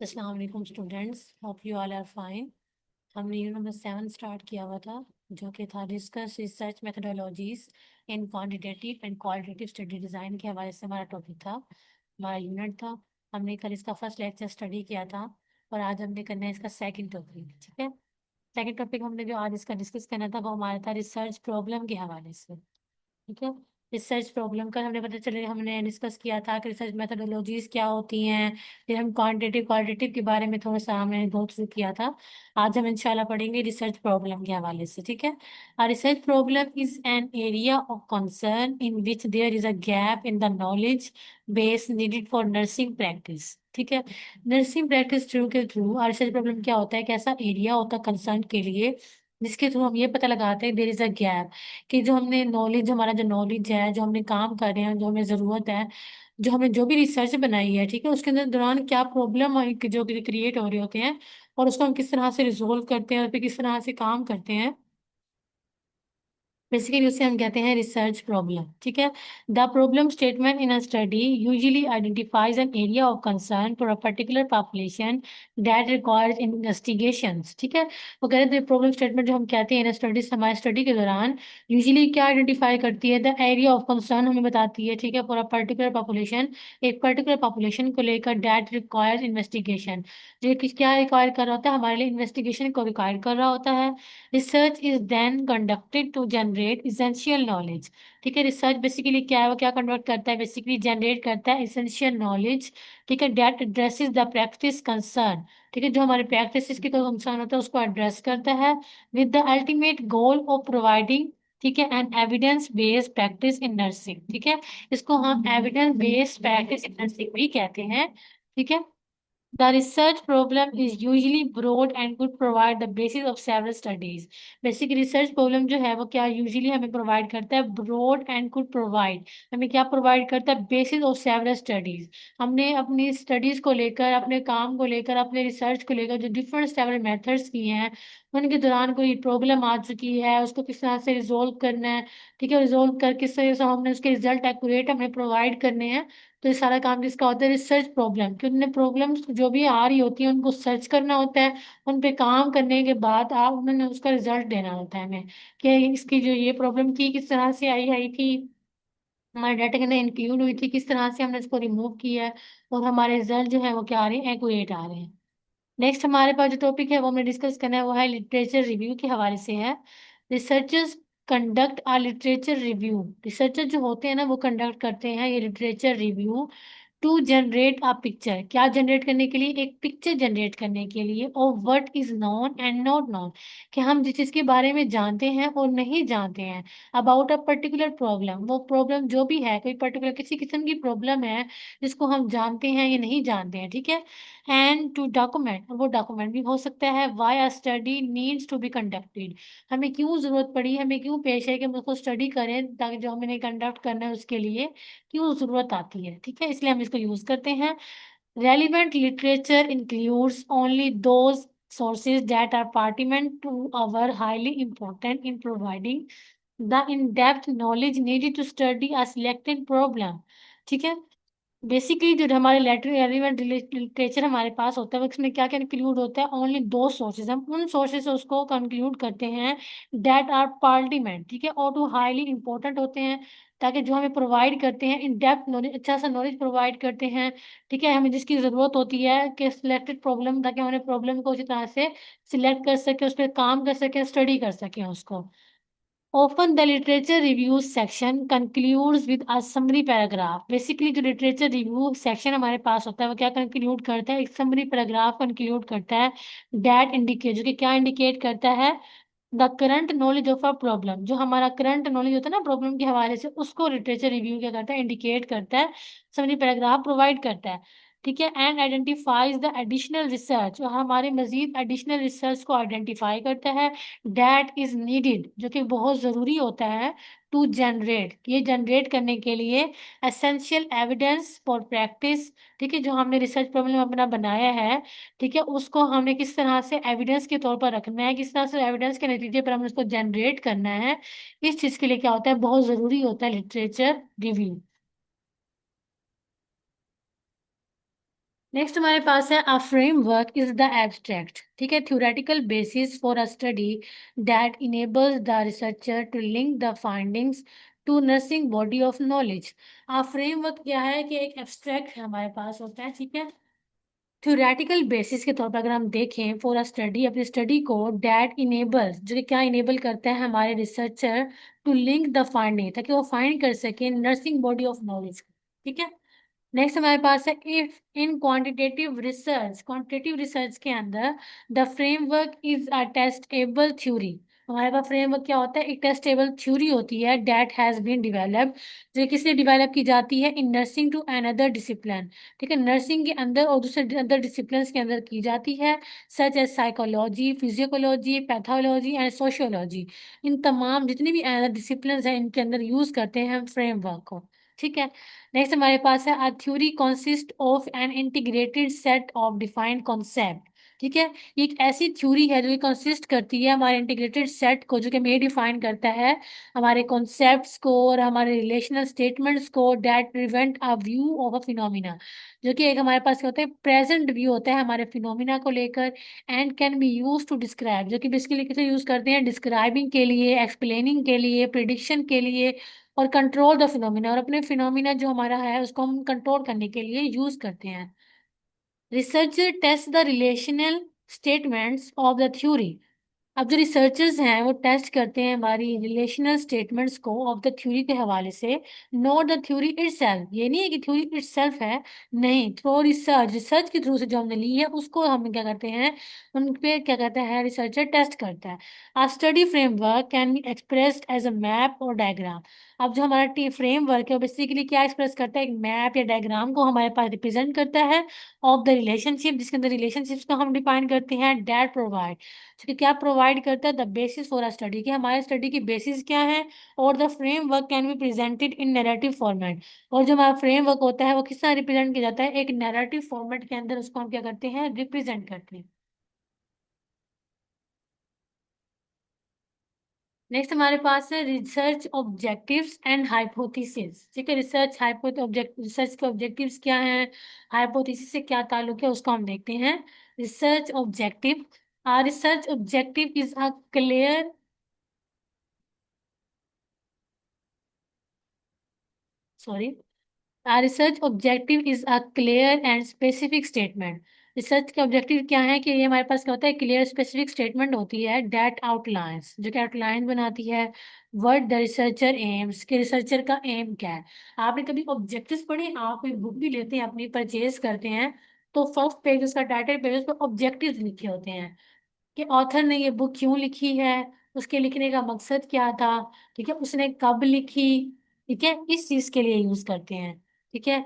अस्सलाम वालेकुम students, hope you all are fine. हमने यूनिट नंबर 7 स्टार्ट किया हुआ था, जो कि था discuss research methodologies in quantitative and qualitative study design के हवाले से हमारा टॉपिक था, हमारा यूनिट था। हमने कल इसका फर्स्ट लेक्चर स्टडी किया था और आज हमने करना है इसका सेकंड टॉपिक। ठीक है, सेकंड टॉपिक हमने जो आज इसका डिस्कस करना था वो हमारा था रिसर्च प्रॉब्लम के हवाले से। ठीक है, रिसर्च प्रॉब्लम का हमने पता चले हमने डिस्कस किया था कि रिसर्च मेथोडोलॉजीज क्या होती हैं। फिर हम क्वांटिटेटिव क्वालिटेटिव के बारे में थोड़ा सा हमने गो थ्रू किया था। आज हम इंशाल्लाह पढ़ेंगे रिसर्च प्रॉब्लम के हवाले से। ठीक है, research problem is an area of concern in which there is a gap in the knowledge base needed for nursing practice. ठीक है, नर्सिंग प्रैक्टिस थ्रू के थ्रू रिसर्च प्रॉब्लम क्या होता है, एक ऐसा एरिया होता है कंसर्न के लिए जिसके थ्रू हम ये पता लगाते हैं देयर इज अ गैप, कि जो हमने नॉलेज, हमारा जो नॉलेज है, जो हमने काम कर रहे हैं, जो हमें ज़रूरत है, जो हमने जो भी रिसर्च बनाई है, ठीक है, उसके अंदर दौरान क्या प्रॉब्लम जो क्रिएट हो रहे होते हैं और उसको हम किस तरह से रिजोल्व करते हैं और फिर किस तरह से काम करते हैं। बेसिकली उसे हम कहते हैं रिसर्च प्रॉब्लम। ठीक है, the problem statement in a study usually identifies N area of concern for a particular population that requires investigations. ठीक है, वो कह रहे थे प्रॉब्लम स्टेटमेंट जो हम कहते हैं इन स्टडीज, हमारे स्टडी के दौरान यूजुअली क्या आइडेंटिफाई करती है, द एरिया ऑफ कंसर्न हमें बताती है। ठीक है, फॉर अ पर्टिकुलर पॉपुलेशन, एक पर्टिकुलर पॉपुलेशन को लेकर दैट रिक्वायर्स इन्वेस्टिगेशन, जो क्या रिक्वायर कर रहा होता है, हमारे लिए इन्वेस्टिगेशन को रिक्वायर कर रहा होता है। Research is then conducted to generate essential knowledge. ठीक है, रिसर्च बेसिकली क्या है, वो क्या कंडक्ट करता है, बेसिकली जनरेट करता है इसेंशियल नॉलेज। ठीक है, that addresses the practice concern. ठीक है, जो हमारे प्रैक्टिस की कोई कंसर्न होता है उसको एड्रेस करता है with the ultimate goal of providing, ठीक है, and evidence based practice in nursing. ठीक है, इसको हम evidence based practice in nursing भी कहते हैं। ठीक है, the research problem is usually broad and could provide the basis of several studies. Basic research problem जो है वो क्या usually हमें provide करता है, broad and could provide, हमें क्या provide करता है, basis of several studies। हमने अपनी studies को लेकर, अपने काम को लेकर, अपने research को लेकर जो different several methods किए हैं, उनके दौरान कोई प्रॉब्लम आ चुकी है, उसको किस तरह से रिजोल्व करना है। ठीक है, रिजोल्व कर किस तरह से हमने उसके रिजल्ट एक्यूरेट हमें प्रोवाइड करने हैं। तो ये सारा काम किसका होता है, रिसर्च प्रॉब्लम, कि उन्हें प्रॉब्लम्स जो भी आ रही होती है उनको सर्च करना होता है, उन पे काम करने के बाद आप उन्होंने उसका रिजल्ट देना होता है हमें, कि इसकी जो ये प्रॉब्लम थी किस तरह से आई आई थी, हमारे डाटा के अंदर इंक्लूड हुई थी, किस तरह से हमने इसको रिमूव किया है, और हमारे रिजल्ट जो है वो क्या आ रहे हैं, एक्यूरेट आ रहे हैं। नेक्स्ट हमारे पास जो टॉपिक है वो हमने डिस्कस करना है वो है लिटरेचर रिव्यू के हवाले से है। Researchers conduct a literature review, researcher जो होते हैं ना वो कंडक्ट करते हैं ये literature review to generate a picture, क्या जनरेट करने के लिए, एक पिक्चर जनरेट करने के लिए, और what is known and not known, कि हम जिस चीज के बारे में जानते हैं और नहीं जानते हैं, अबाउट अ पर्टिकुलर प्रॉब्लम, वो प्रॉब्लम जो भी है, कोई पर्टिकुलर किसी किस्म की प्रॉब्लम है जिसको हम जानते हैं या नहीं जानते हैं। ठीक है, एंड टू डॉक्यूमेंट, और वो डॉक्यूमेंट भी हो सकता है, why a study needs to be conducted, हमें क्यों जरूरत पड़ी, हमें क्यों पेश है कि हम उसको स्टडी करें, ताकि जो हमें कंडक्ट करना है उसके लिए क्यों जरूरत आती है। ठीक है, इसलिए हम इसको यूज करते हैं। Relevant literature includes only those sources that are pertinent to our highly important in providing the in-depth knowledge needed to study a selected problem। ठीक है, बेसिकली जो हमारे लेटर एलिमेंट लिटरेचर हमारे पास होता है उसमें क्या क्या इंक्लूड होता है, ओनली दो सोर्सेज, हम उन सोर्सेज से उसको कंक्लूड करते हैं दैट आर पार्टिमेंट, ठीक है, और टू हाईली इंपॉर्टेंट होते हैं, ताकि जो हमें प्रोवाइड करते हैं इन डेप्थ नॉलेज, अच्छा सा नॉलेज प्रोवाइड करते हैं। ठीक है, हमें जिसकी ज़रूरत होती है कि सिलेक्टेड प्रॉब्लम, ताकि हमारे प्रॉब्लम को उसी तरह से सिलेक्ट कर सके, उस पर काम कर सकें, स्टडी कर सकें उसको। Often the literature review section concludes with a summary paragraph। Basically जो लिटरेचर रिव्यू सेक्शन हमारे पास होता है वो क्या कंक्लूड करता है, एक समरी पैराग्राफ कंक्लूड करता है, दैट इंडिकेट, जो कि क्या इंडिकेट करता है, the current knowledge of a problem, जो हमारा करंट नॉलेज होता है ना प्रॉब्लम के हवाले से, उसको लिटरेचर रिव्यू क्या करता है, इंडिकेट करता है, समरी पैराग्राफ प्रोवाइड करता है। ठीक है, and identifies the additional research, और हमारे मजीद एडिशनल रिसर्च को आइडेंटिफाई करता है, दैट इज नीडेड, जो कि बहुत ज़रूरी होता है, टू जनरेट, ये जनरेट करने के लिए, एसेंशियल एविडेंस फॉर प्रैक्टिस। ठीक है, जो हमने रिसर्च प्रॉब्लम अपना बनाया है, ठीक है, उसको हमें किस तरह से एविडेंस के तौर पर रखना है, किस तरह से एविडेंस के नतीजे पर हमें उसको जनरेट करना है, इस चीज़ के लिए क्या होता है, बहुत ज़रूरी होता है लिटरेचर रिव्यू। नेक्स्ट हमारे पास है a framework is the abstract, ठीक है, theoretical basis for a study that enables the researcher to link the findings to nursing body of knowledge. A framework क्या है कि एक एब्स्ट्रैक्ट हमारे पास होता है, ठीक है, थ्योरेटिकल बेसिस के तौर पर अगर हम देखें फॉर अ स्टडी, अपनी स्टडी को डैट इनेबल्स, जो कि क्या इनेबल करता है हमारे researcher to link the finding, ताकि वो फाइंड कर सके नर्सिंग बॉडी ऑफ नॉलेज, ठीक है। नेक्स्ट हमारे पास है इफ इन क्वांटिटेटिव रिसर्च के अंदर the framework is a testable theory. हमारे पास फ्रेमवर्क क्या होता है, एक टेस्टेबल थ्योरी होती है डेट हैज बीन डिवेलप्ड, जो किससे डिवेलप की जाती है, in nursing to another discipline, ठीक है, नर्सिंग के अंदर और दूसरे अदर डिसिप्लिन के अंदर की जाती है, such as psychology, physiology, pathology and sociology. इन तमाम जितनी भी अदर डिसिप्लिन हैं इनके अंदर यूज करते हैं हम फ्रेमवर्क को, ठीक है। नेक्स्ट हमारे पास है a theory consist of an integrated set of defined concept, ठीक है, ये एक ऐसी थ्योरी है जो कंसिस्ट करती है हमारे इंटीग्रेटेड सेट को, जो कि हमें डिफाइन करता है हमारे कॉन्सेप्ट्स को और हमारे रिलेशनल स्टेटमेंट्स को, that prevent a view of a phenomena, जो कि एक हमारे पास क्या होता है, प्रेजेंट व्यू होता है हमारे फिनोमिना को लेकर, and can be use to describe, जो कि बेसिकली किसे यूज करते हैं, डिस्क्राइबिंग के लिए, एक्सप्लेनिंग के लिए, प्रिडिक्शन के लिए, और कंट्रोल द फिनोमिना, और अपने फिनोमिना जो हमारा है उसको हम कंट्रोल करने के लिए यूज करते हैं। Researcher test the relational statements of the theory. अब जो रिसर्चर्स हैं वो टेस्ट करते हैं हमारी रिलेशनल स्टेटमेंट्स को ऑफ द थ्योरी के हवाले से, नॉट द थ्योरी इटसेल्फ, ये नहीं है कि थ्योरी इटसेल्फ है, नहीं, थ्रू रिसर्च, रिसर्च के थ्रू से जो हमने ली है उसको हम क्या करते हैं, उन पे क्या कहता है रिसर्चर टेस्ट करता है। A study framework can be expressed as a map और डायग्राम। अब जो हमारा टी फ्रेमवर्क है वो बेसिकली क्या एक्सप्रेस करता है, एक मैप या डायग्राम को हमारे पास रिप्रेजेंट करता है ऑफ द रिलेशनशिप, जिसके अंदर रिलेशनशिप्स को हम डिफाइन करते हैं, डेट प्रोवाइड, तो क्या प्रोवाइड करता है, the basis for a study, कि हमारे स्टडी की बेसिस क्या है, और the framework can be presented in narrative format, और जो हमारा फ्रेमवर्क होता है वो किस तरह रिप्रेजेंट किया जाता है, एक नैरेटिव फॉर्मेट के अंदर उसको हम क्या करते हैं, रिप्रेजेंट करते हैं। नेक्स्ट हमारे पास है रिसर्च ऑब्जेक्टिव्स एंड हाइपोथेसिस, ठीक है, रिसर्च के ऑब्जेक्टिव्स क्या हैं, हाइपोथेसिस से क्या ताल्लुक है उसको हम देखते हैं। Research objective, research objective is a clear, sorry, research objective is a clear and specific statement. Research के ऑब्जेक्टिव क्या है कि ये हमारे पास क्या होता है, क्लियर स्पेसिफिक स्टेटमेंट होती है डेट आउटलाइंस, जो कि आउटलाइन बनाती है व्हाट द रिसर्चर एम्स, कि रिसर्चर का एम क्या है। आपने कभी ऑब्जेक्टिव्स पढ़े, आप कोई बुक भी लेते हैं अपनी परचेज करते हैं, तो फर्स्ट पेज उसका टाइटल पेज उस पर ऑब्जेक्टिव्स लिखे होते हैं कि ऑथर ने ये बुक क्यों लिखी है, उसके लिखने का मकसद क्या था, ठीक है, उसने कब लिखी, ठीक है, इस चीज के लिए यूज करते हैं, ठीक है,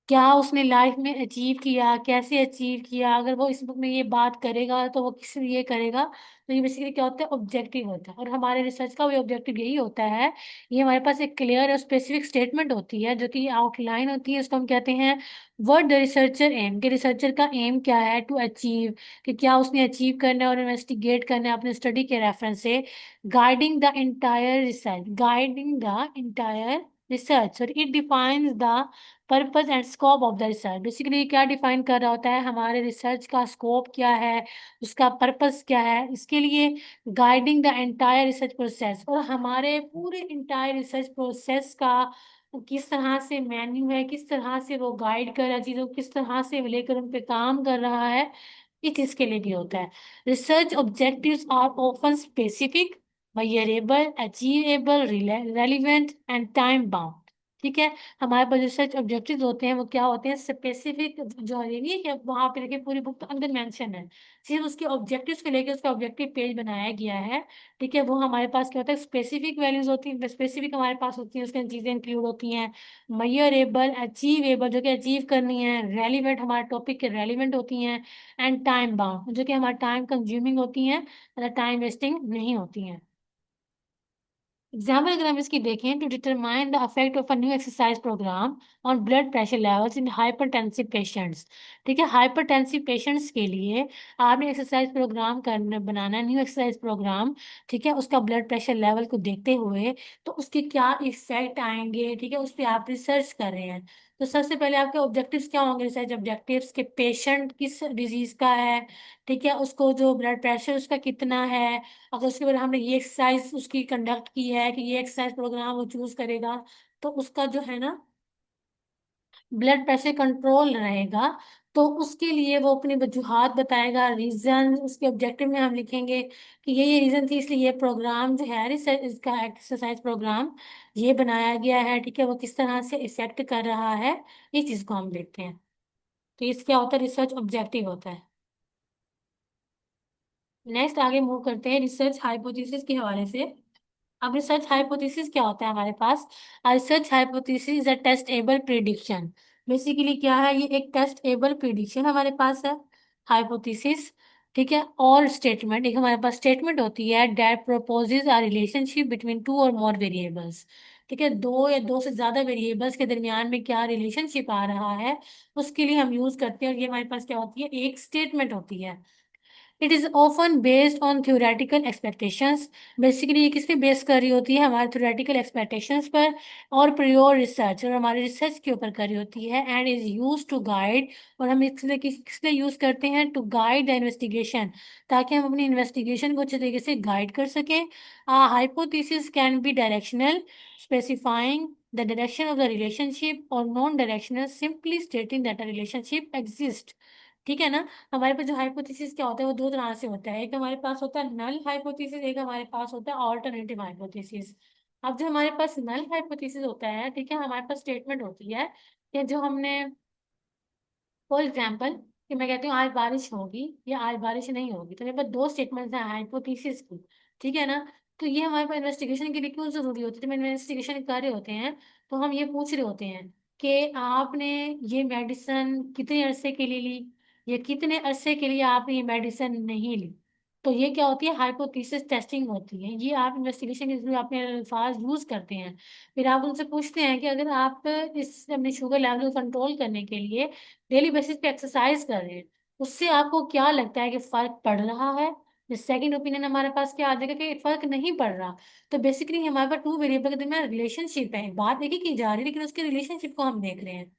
क्या उसने लाइफ में अचीव किया, कैसे अचीव किया, अगर वो इस बुक में ये बात करेगा तो वो किस लिए करेगा, तो ये बेसिकली क्या होता है, ऑब्जेक्टिव होता है, और हमारे रिसर्च का भी ऑब्जेक्टिव यही होता है। ये हमारे पास एक क्लियर और स्पेसिफिक स्टेटमेंट होती है जो कि आउटलाइन होती है, उसको हम कहते हैं व्हाट द रिसर्चर एम, के रिसर्चर का एम क्या है टू अचीव, कि क्या उसने अचीव करना है और इन्वेस्टिगेट करना है अपने स्टडी के रेफरेंस से, गाइडिंग द इंटायर रिसर्च, और it defines the purpose and scope of the research. Basically क्या डिफाइन कर रहा होता है, हमारे रिसर्च का स्कोप क्या है, उसका पर्पस क्या है, इसके लिए guiding the entire research process, और हमारे पूरे इंटायर रिसर्च प्रोसेस का किस तरह से मेन्यू है, किस तरह से वो गाइड कर रहा है चीज़ों को, किस तरह से वो लेकर उन पे काम कर रहा है, इस चीज़ के लिए भी होता है। Research objectives are often specific, measurable, achievable, relevant and time bound, ठीक है। हमारे पास रिसर्च ऑब्जेक्टिव्स होते हैं वो क्या होते हैं, स्पेसिफिक, जो है नहीं है कि वहां पे देखिए पूरी बुक तो अंदर मेंशन है, सिर्फ उसके ऑब्जेक्टिव्स को लेकर उसका ऑब्जेक्टिव पेज बनाया गया है, ठीक है, वो हमारे पास क्या होता है, स्पेसिफिक वैल्यूज होती हैं, स्पेसिफिक हमारे पास होती हैं, उसके अंदर चीजें इंक्लूड होती हैं, मेजरेबल, अचीवेबल, जो कि अचीव करनी है, रेलिवेंट, हमारे टॉपिक के रेलिवेंट होती हैं, एंड टाइम बाउंड, जो कि हमारा टाइम कंज्यूमिंग होती हैं, टाइम वेस्टिंग नहीं होती हैं। एग्जाम्पल अगर हम इसकी देखें, to determine the effect of a new exercise programme on blood pressure levels in hypertensive patients, ठीक है, हाइपरटेंसिव पेशेंट्स के लिए आपने एक्सरसाइज प्रोग्राम करना बनाना, न्यू एक्सरसाइज प्रोग्राम, ठीक है, उसका ब्लड प्रेशर लेवल को देखते हुए तो उसके क्या इफेक्ट आएंगे, ठीक है, उस पर आप रिसर्च कर रहे हैं, तो सबसे पहले आपके ऑब्जेक्टिव्स क्या होंगे रिसर्च ऑब्जेक्टिव्स, के पेशेंट किस डिजीज का है, ठीक है, उसको जो ब्लड प्रेशर उसका कितना है, अगर उसके बाद हमने ये एक्सरसाइज उसकी कंडक्ट की है कि ये एक्सरसाइज प्रोग्राम वो चूज करेगा, तो उसका जो है ना ब्लड प्रेशर कंट्रोल रहेगा। तो उसके लिए वो अपनी वजूहात बताएगा, रीजन उसके ऑब्जेक्टिव में हम लिखेंगे कि ये रीजन थी, इसलिए ये प्रोग्राम जो है रिसर्च इसका एक्सरसाइज प्रोग्राम ये बनाया गया है, ठीक है, वो किस तरह से इफेक्ट कर रहा है, इस चीज को हम देखते हैं। तो इसके क्या होता है, रिसर्च ऑब्जेक्टिव होता है। नेक्स्ट आगे मूव करते हैं रिसर्च हाइपोथेसिस के हवाले से। अब रिसर्च हाइपोथेसिस क्या होता है हमारे पास, research hypothesis is a testable prediction. Basically क्या है, ये एक टेस्टेबल प्रिडिक्शन हमारे पास है, हाइपोथेसिस, ठीक है। और स्टेटमेंट, एक हमारे पास स्टेटमेंट होती है that proposes a relationship between two और मोर वेरिएबल्स, ठीक है, दो या दो से ज्यादा वेरिएबल्स के दरमियान में क्या रिलेशनशिप आ रहा है, उसके लिए हम यूज करते हैं, और ये हमारे पास क्या होती है, एक स्टेटमेंट होती है। It is often based on theoretical expectations. Basically ये किस पे बेस कर रही होती है, हमारे थ्योरेटिकल एक्सपेक्टेशंस पर, और प्रियोर रिसर्च, और हमारे रिसर्च के ऊपर कर रही होती है, and is use to guide, और हम इसलिए किस लिए यूज करते हैं, टू गाइड द इन्वेस्टिगेशन, ताकि हम अपनी इन्वेस्टिगेशन को अच्छे तरीके से गाइड कर सकें। Hypothesis can be directional, specifying the direction of the relationship, और non directional, simply stating that a relationship exist, ठीक है ना। हमारे पास जो हाइपोथेसिस क्या होता है वो दो तरह से होता है, एक हमारे पास होता है नल हाइपोथेसिस, एक हमारे पास होता है ऑल्टरनेटिव हाइपोथेसिस। अब जो हमारे पास नल हाइपोथेसिस होता है, ठीक है, हमारे पास स्टेटमेंट होती है कि जो हमने, फॉर एग्जाम्पल, कि मैं कहती हूँ आज बारिश होगी या आज बारिश नहीं होगी, तो मेरे पास दो स्टेटमेंट्स हैं हाइपोथेसिस की, ठीक है ना। तो ये हमारे पास इन्वेस्टिगेशन के लिए क्यों जरूरी होती है, जब हम इन्वेस्टिगेशन कर रहे होते हैं तो हम ये पूछ रहे होते हैं कि आपने ये मेडिसिन कितने अरसे के लिए ली, या कितने अरसे के लिए आपने ये मेडिसिन नहीं ली। तो ये क्या होती है, हाइपोथेसिस टेस्टिंग होती है, ये आप इन्वेस्टिगेशन के थ्रू अपने अल्फाज यूज करते हैं। फिर आप उनसे पूछते हैं कि अगर आप इस अपने शुगर लेवल को कंट्रोल करने के लिए डेली बेसिस पे एक्सरसाइज कर रहे हैं, उससे आपको क्या लगता है कि फर्क पड़ रहा है। सेकंड ओपिनियन हमारे पास क्या आ जाएगा कि फर्क नहीं पड़ रहा। तो बेसिकली हमारे पास टू वेरिएबल के दरमियान रिलेशनशिप है, बात एक ही की जा रही है लेकिन उसके रिलेशनशिप को हम देख रहे हैं।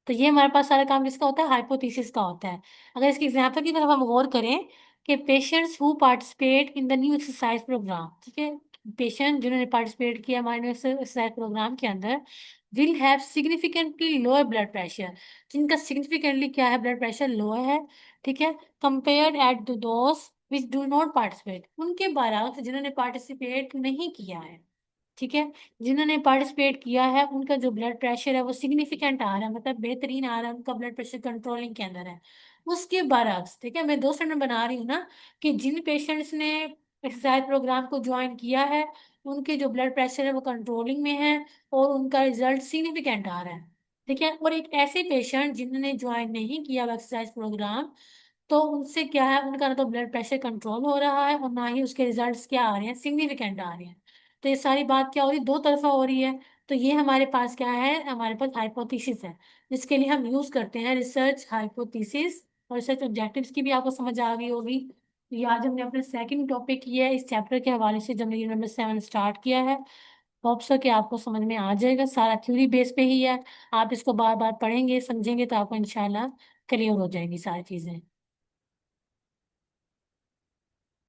तो ये हमारे पास सारा काम किसका होता है, हाइपोथेसिस का होता है। अगर इसकी एग्जाम्पल की तरफ हम गौर करें कि patients who participate in the new exercise programme, ठीक है, पेशेंट जिन्होंने पार्टिसिपेट किया हमारे न्यू एक्सरसाइज प्रोग्राम के अंदर, will have significantly lower blood pressure, जिनका सिग्निफिकेंटली क्या है, ब्लड प्रेशर लो है, ठीक है, compared at to those which do not participate, उनके बरक्स जिन्होंने पार्टिसिपेट नहीं किया है, ठीक है। जिन्होंने पार्टिसिपेट किया है उनका जो ब्लड प्रेशर है वो सिग्निफिकेंट आ रहा है, मतलब बेहतरीन आ रहा है, उनका ब्लड प्रेशर कंट्रोलिंग के अंदर है। उसके बरक्स, ठीक है, मैं दो स्टैंडर्ड बना रही हूँ ना, कि जिन पेशेंट्स ने एक्सरसाइज प्रोग्राम को ज्वाइन किया है उनके जो ब्लड प्रेशर है वो कंट्रोलिंग में है, और उनका रिजल्ट सिग्निफिकेंट आ रहा है, ठीक है। और एक ऐसे पेशेंट जिन्होंने ज्वाइन नहीं किया एक्सरसाइज प्रोग्राम, तो उनसे क्या है, उनका ना तो ब्लड प्रेशर कंट्रोल हो रहा है और ना ही उसके रिजल्ट्स क्या आ रहे हैं, सिग्निफिकेंट आ रहे हैं। तो ये सारी बात क्या हो रही है, दो तरफा हो रही है। तो ये हमारे पास क्या है, हमारे पास हाइपोथेसिस है, जिसके लिए हम यूज करते हैं रिसर्च हाइपोथेसिस। और रिसर्च ऑब्जेक्टिव्स की भी आपको समझ आ गई होगी। तो ये आज हमने अपने सेकंड टॉपिक किया है इस चैप्टर के हवाले से, जब हमने यूनिट नंबर 7 स्टार्ट किया है। होप सो कि आपको समझ में आ जाएगा, सारा थ्योरी बेस पे ही है। आप इसको बार बार पढ़ेंगे समझेंगे तो आपको इंशाल्लाह क्लियर हो जाएंगी सारी चीजें।